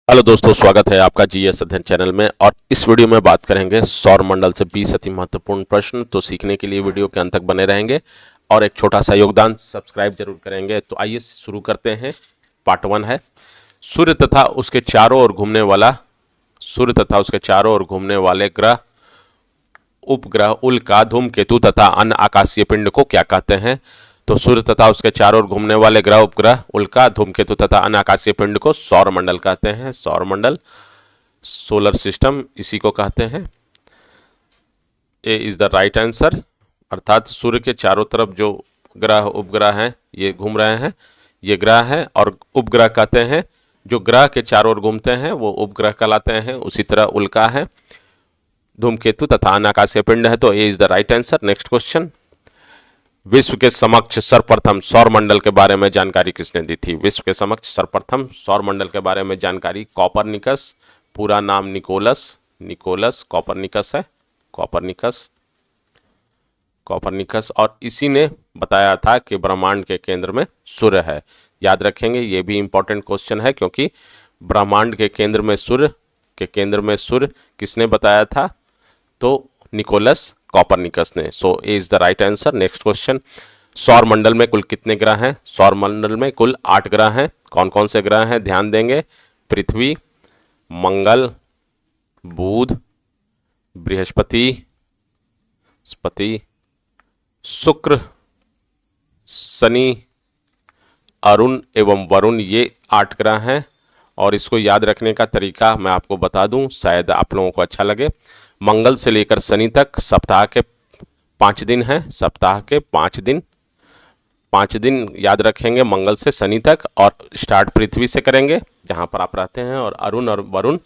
Hello दोस्तों, स्वागत है आपका जीएस अध्ययन चैनल में। और इस वीडियो में बात करेंगे सौर मंडल से 20 अति महत्वपूर्ण प्रश्न। तो सीखने के लिए वीडियो के अंत तक बने रहेंगे और एक छोटा सा योगदान सब्सक्राइब जरूर करेंगे। तो आइए शुरू करते हैं। पार्ट 1 है सूर्य तथा उसके चारों ओर घूमने वाले ग्रह, उपग्रह, उल्का, धूमकेतु तथा अन्य आकाशीय पिंड को क्या कहते हैं। तो सूर्य तथा उसके चारों ओर घूमने वाले ग्रह, उपग्रह, उल्का, धूमकेतु तथा अन्य आकाशीय पिंड को सौर मंडल कहते हैं। सौर मंडल, सोलर सिस्टम, इसी को कहते हैं। ए इज द राइट आंसर। अर्थात सूर्य के चारों तरफ जो ग्रह, उपग्रह हैं ये घूम रहे हैं, ये ग्रह हैं। और उपग्रह कहते हैं जो ग्रह के चारों ओर घूमते हैं वो उपग्रह कहलाते हैं। उसी तरह उल्का है, धूमकेतु तथा अन्य आकाशीय पिंड है। तो A is the right answer. Next question, विश्व के समक्ष सर्वप्रथम सौर मंडल के बारे में जानकारी किसने दी थी। विश्व के समक्ष सर्वप्रथम सौर मंडल के बारे में जानकारी कॉपरनिकस, पूरा नाम निकोलस कॉपरनिकस है, कॉपरनिकस। और इसी ने बताया था कि ब्रह्मांड के केंद्र में सूर्य है। याद रखेंगे, ये भी इंपॉर्टेंट क्वेश्चन है क्योंकि ब्रह्मांड के केंद्र में सूर्य किसने बताया था। तो निकोलस कॉपरनिकस ने। So A is the right answer. Next question, सौर मंडल में कुल कितने ग्रह हैं। सौर मंडल में कुल 8 ग्रह हैं। कौन कौन से ग्रह हैं ध्यान देंगे। पृथ्वी, मंगल, बुध, बृहस्पति, शुक्र, शनि, अरुण एवं वरुण, ये 8 ग्रह हैं। और इसको याद रखने का तरीका मैं आपको बता दूं, शायद आप लोगों को अच्छा लगे। मंगल से लेकर शनि तक सप्ताह के 5 दिन हैं। सप्ताह के 5 दिन याद रखेंगे, मंगल से शनि तक। और स्टार्ट पृथ्वी से करेंगे जहां पर आप रहते हैं। और अरुण और वरुण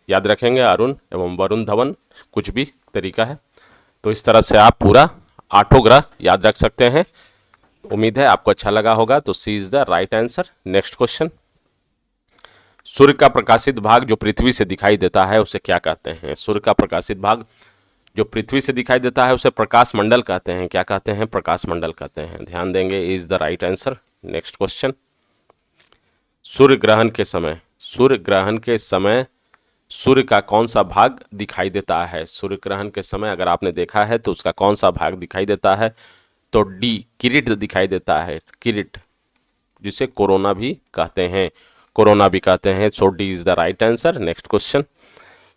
याद रखेंगे, अरुण एवं वरुण धवन, कुछ भी तरीका है। तो इस तरह से आप पूरा 8 ग्रह याद रख सकते हैं। उम्मीद है आपको अच्छा लगा होगा। तो C is the right answer. Next question, सूर्य का प्रकाशित भाग जो पृथ्वी से दिखाई देता है उसे क्या कहते हैं। सूर्य का प्रकाशित भाग जो पृथ्वी से दिखाई देता है उसे प्रकाश मंडल कहते हैं। क्या कहते हैं? प्रकाश मंडल कहते हैं। ध्यान देंगे, is the right answer. Next question, सूर्य ग्रहण के समय सूर्य का कौन सा भाग दिखाई देता है। सूर्य ग्रहण के समय अगर आपने देखा है तो उसका कौन सा भाग दिखाई देता है। तो डी, किरीट दिखाई देता है। किरीट, जिसे कोरोना भी कहते हैं। So D is the right answer. Next question,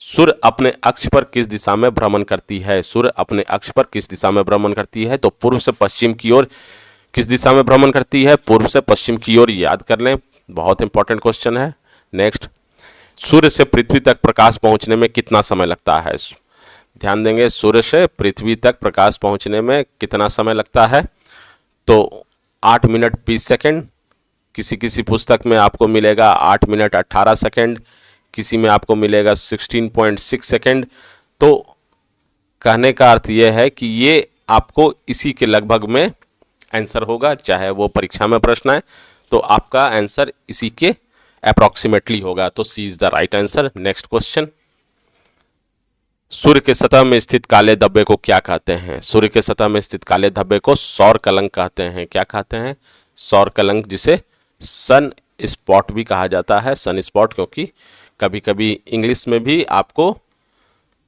सूर्य अपने अक्ष पर किस दिशा में भ्रमण करती है। सूर्य अपने अक्ष पर किस दिशा में भ्रमण करती है। तो पूर्व से पश्चिम की ओर किस दिशा में भ्रमण करती है। पूर्व से पश्चिम की ओर, याद कर लें, बहुत इंपॉर्टेंट क्वेश्चन है। नेक्स्ट, सूर्य से पृथ्वी तक प्रकाश पहुंचने में कितना समय लगता है। ध्यान देंगे, सूर्य से पृथ्वी तक प्रकाश पहुंचने में कितना समय लगता है। तो 8 मिनट 20 सेकेंड, किसी पुस्तक में आपको मिलेगा 8 मिनट 18 सेकेंड, किसी में आपको मिलेगा 16.6 सेकेंड। तो कहने का अर्थ यह है कि ये आपको इसी के लगभग में आंसर होगा, चाहे वो परीक्षा में प्रश्न आए तो आपका आंसर इसी के अप्रॉक्सीमेटली होगा। तो C is the right answer. Next question, सूर्य के सतह में स्थित काले धब्बे को क्या कहते हैं। सूर्य के सतह में स्थित काले धब्बे को सौर कलंक कहते हैं। क्या कहते हैं? सौर कलंक, जिसे सन स्पॉट भी कहा जाता है। सन स्पॉट, क्योंकि कभी कभी इंग्लिश में भी आपको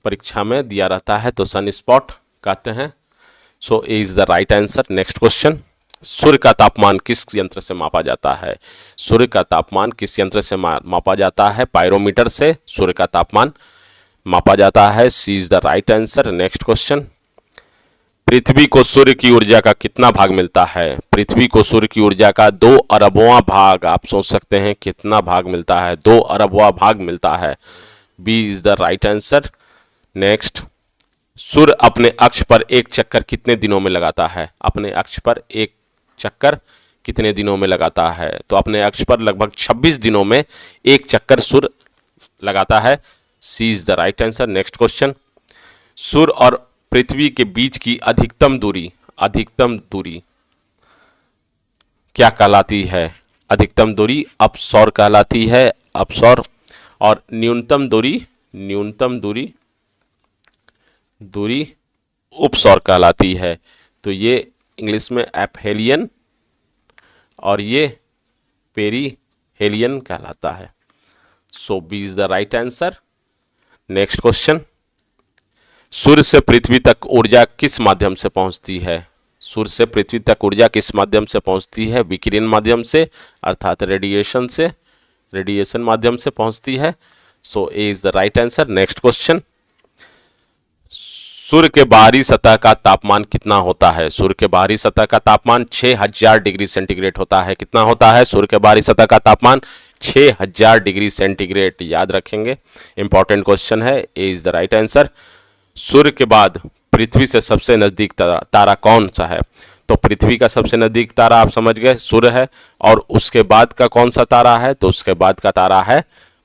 परीक्षा में दिया रहता है, तो सन स्पॉट कहते हैं। So A is the right answer. Next question, सूर्य का तापमान किस यंत्र से मापा जाता है। सूर्य का तापमान किस यंत्र से मापा जाता है। पायरोमीटर से सूर्य का तापमान मापा जाता है। C is the right answer. Next question, पृथ्वी को सूर्य की ऊर्जा का कितना भाग मिलता है। पृथ्वी को सूर्य की ऊर्जा का 2 अरबवां भाग। आप सोच सकते हैं कितना भाग मिलता है। 2 अरबवां भाग मिलता है। B is the right answer. Next, सूर्य अपने अक्ष पर एक चक्कर कितने दिनों में लगाता है। अपने अक्ष पर एक चक्कर कितने दिनों में लगाता है। तो अपने अक्ष पर लगभग 26 दिनों में एक चक्कर सूर्य लगाता है। C is the right answer. Next question, सूर्य और पृथ्वी के बीच की अधिकतम दूरी क्या कहलाती है। अधिकतम दूरी अपसौर कहलाती है, अपसौर। और न्यूनतम दूरी उपसौर कहलाती है। तो ये इंग्लिश में एपहेलियन और ये पेरीहेलियन कहलाता है। So B is the right answer. Next question, सूर्य से पृथ्वी तक ऊर्जा किस माध्यम से पहुंचती है? सूर्य से पृथ्वी तक ऊर्जा किस माध्यम से पहुंचती है? विकिरण माध्यम से, अर्थात रेडिएशन से, रेडिएशन माध्यम से पहुंचती है। So A is the right answer. Next question, सूर्य के बाहरी सतह का तापमान कितना होता है? सूर्य के बाहरी सतह का तापमान 6000 डिग्री सेंटीग्रेड होता है। कितना होता है सूर्य के बाहरी सतह का तापमान? 6000 डिग्री सेंटीग्रेड। याद रखेंगे, इंपॉर्टेंट क्वेश्चन है। ए इज द राइट आंसर। सूर्य के बाद पृथ्वी से सबसे नजदीक तारा कौन सा है? तो पृथ्वी का सबसे नजदीक तारा आप समझ गए सूर्य है, और उसके बाद का कौन सा तारा है? तो उसके बाद का तारा है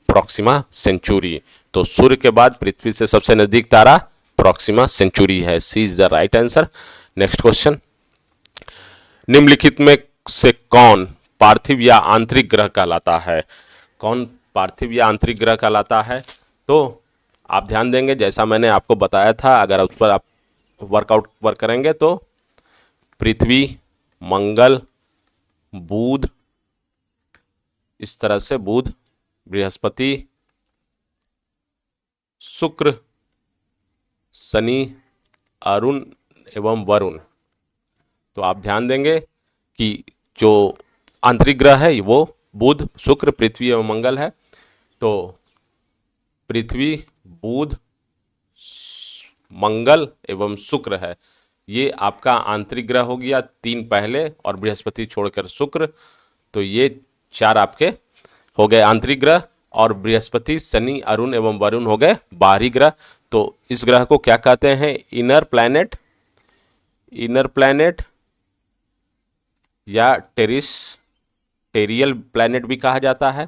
प्रॉक्सिमा सेंचुरी। तो सूर्य के बाद पृथ्वी से सबसे नजदीक तारा प्रॉक्सिमा सेंचुरी है। C is the right answer. Next question, निम्नलिखित में से कौन पार्थिव या आंतरिक ग्रह कहलाता है? कौन पार्थिव या आंतरिक ग्रह कहलाता है? तो आप ध्यान देंगे, जैसा मैंने आपको बताया था, अगर उस पर आप वर्क करेंगे तो पृथ्वी, मंगल, बुध, इस तरह से बुध, बृहस्पति, शुक्र, शनि, अरुण एवं वरुण। तो आप ध्यान देंगे कि जो आंतरिक ग्रह है वो बुध, शुक्र, पृथ्वी एवं मंगल है। तो पृथ्वी, बुध, मंगल एवं शुक्र है, ये आपका आंतरिक ग्रह हो गया। 3 पहले और बृहस्पति छोड़कर शुक्र, तो ये 4 आपके हो गए आंतरिक ग्रह, और बृहस्पति, शनि, अरुण एवं वरुण हो गए बाहरी ग्रह। तो इस ग्रह को क्या कहते हैं? इनर प्लैनेट, इनर प्लैनेट या टेरियल प्लैनेट भी कहा जाता है,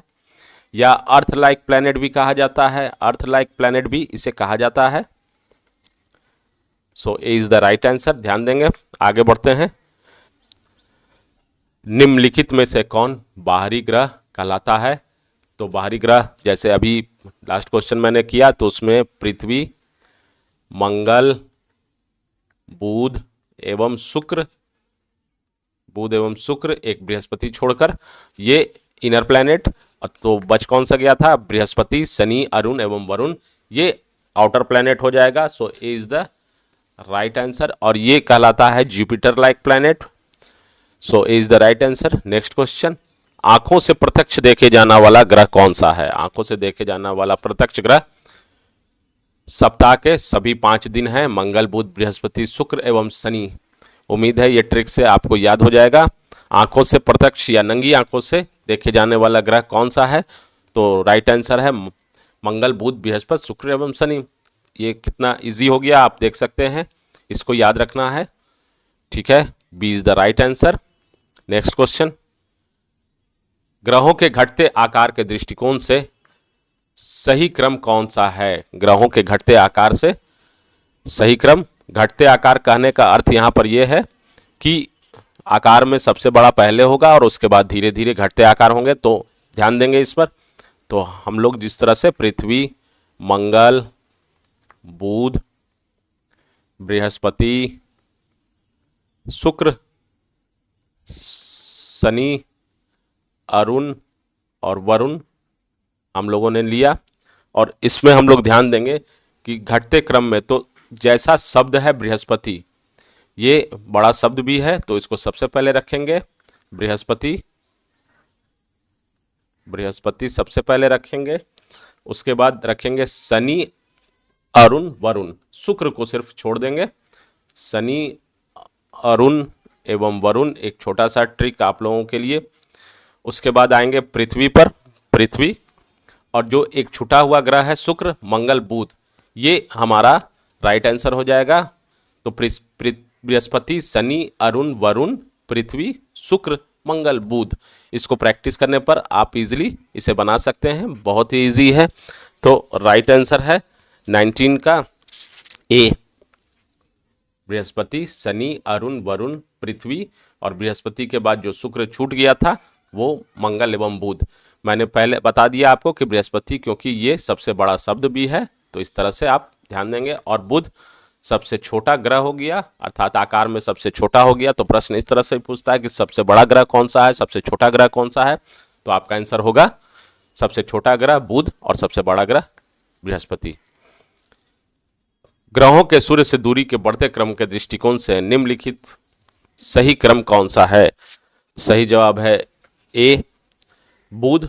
या अर्थ लाइक प्लैनेट भी कहा जाता है। अर्थ लाइक प्लैनेट भी इसे कहा जाता है। So A is the right answer. ध्यान देंगे, आगे बढ़ते हैं। निम्नलिखित में से कौन बाहरी ग्रह कहलाता है? तो बाहरी ग्रह, जैसे अभी लास्ट क्वेश्चन मैंने किया, तो उसमें पृथ्वी, मंगल, बुध एवं शुक्र, बुध एवं शुक्र, एक बृहस्पति छोड़कर, ये इनर प्लैनेट। तो बच कौन सा गया था? बृहस्पति, शनि, अरुण एवं वरुण, ये आउटर प्लैनेट हो जाएगा। सो A is the right answer, और ये कहलाता है Jupiter like planet. So A is the right answer. Next question, आंखों से प्रत्यक्ष देखे जाना वाला ग्रह कौन सा है? आंखों से देखे जाना वाला प्रत्यक्ष ग्रह सप्ताह के सभी 5 दिन है, मंगल, बुध, बृहस्पति, शुक्र एवं शनि। उम्मीद है ये ट्रिक से आपको याद हो जाएगा। आंखों से प्रत्यक्ष या नंगी आंखों से देखे जाने वाला ग्रह कौन सा है? तो राइट आंसर है मंगल, बुध, बृहस्पति, शुक्र एवं शनि। ये कितना इजी हो गया आप देख सकते हैं, इसको याद रखना है। ठीक है, B is the right answer. Next question, ग्रहों के घटते आकार के दृष्टिकोण से सही क्रम कौन सा है? ग्रहों के घटते आकार से सही क्रम, घटते आकार कहने का अर्थ यहाँ पर यह है कि आकार में सबसे बड़ा पहले होगा और उसके बाद धीरे धीरे घटते आकार होंगे। तो ध्यान देंगे इस पर। तो हम लोग जिस तरह से पृथ्वी, मंगल, बुध, बृहस्पति, शुक्र, शनि, अरुण और वरुण हम लोगों ने लिया, और इसमें हम लोग ध्यान देंगे कि घटते क्रम में, तो जैसा शब्द है बृहस्पति, ये बड़ा शब्द भी है, तो इसको सबसे पहले रखेंगे बृहस्पति, बृहस्पति सबसे पहले रखेंगे। उसके बाद रखेंगे शनि, अरुण, वरुण, शुक्र को सिर्फ छोड़ देंगे। शनि, अरुण एवं वरुण, एक छोटा सा ट्रिक आप लोगों के लिए। उसके बाद आएंगे पृथ्वी पर, पृथ्वी, और जो एक छुटा हुआ ग्रह है शुक्र, मंगल, बुध, ये हमारा राइट आंसर हो जाएगा। तो बृहस्पति, शनि, अरुण, वरुण, पृथ्वी, शुक्र, मंगल, बुध, इसको प्रैक्टिस करने पर आप इजीली इसे बना सकते हैं, बहुत ही इजी है। तो राइट आंसर है 19 का ए, बृहस्पति, शनि, अरुण, वरुण, पृथ्वी, और बृहस्पति के बाद जो शुक्र छूट गया था वो मंगल एवं बुध। मैंने पहले बता दिया आपको कि बृहस्पति, क्योंकि ये सबसे बड़ा शब्द भी है, तो इस तरह से आप ध्यान देंगे। और बुध सबसे छोटा ग्रह हो गया, अर्थात आकार में सबसे छोटा हो गया। तो प्रश्न इस तरह से पूछता है कि सबसे बड़ा ग्रह कौन सा है, सबसे छोटा ग्रह कौन सा है, तो आपका आंसर होगा सबसे छोटा ग्रह बुध और सबसे बड़ा ग्रह बृहस्पति। ग्रहों के सूर्य से दूरी के बढ़ते क्रम के दृष्टिकोण से निम्नलिखित सही क्रम कौन सा है? सही जवाब है ए, बुध,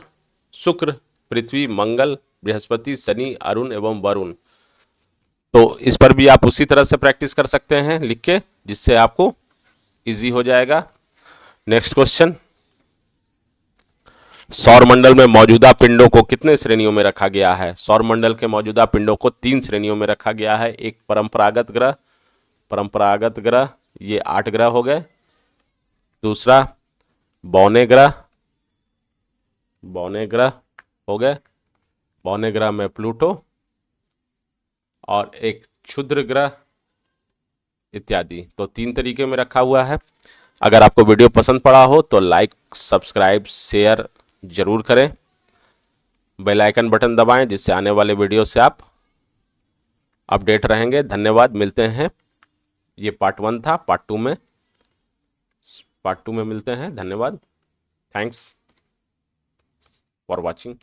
शुक्र, पृथ्वी, मंगल, बृहस्पति, शनि, अरुण एवं वरुण। तो इस पर भी आप उसी तरह से प्रैक्टिस कर सकते हैं लिख के, जिससे आपको इजी हो जाएगा। नेक्स्ट क्वेश्चन, सौरमंडल में मौजूदा पिंडों को कितने श्रेणियों में रखा गया है? सौरमंडल के मौजूदा पिंडों को 3 श्रेणियों में रखा गया है। एक परंपरागत ग्रह ये 8 ग्रह हो गए। दूसरा बौने ग्रह हो गए, बौने ग्रह में प्लूटो, और एक क्षुद्र ग्रह इत्यादि। तो 3 तरीके में रखा हुआ है। अगर आपको वीडियो पसंद पड़ा हो तो लाइक, सब्सक्राइब, शेयर जरूर करें। बेल आइकन बटन दबाएं, जिससे आने वाले वीडियो से आप अपडेट रहेंगे। धन्यवाद, मिलते हैं। ये पार्ट 1 था, पार्ट 2 में मिलते हैं। धन्यवाद, थैंक्स फॉर वॉचिंग।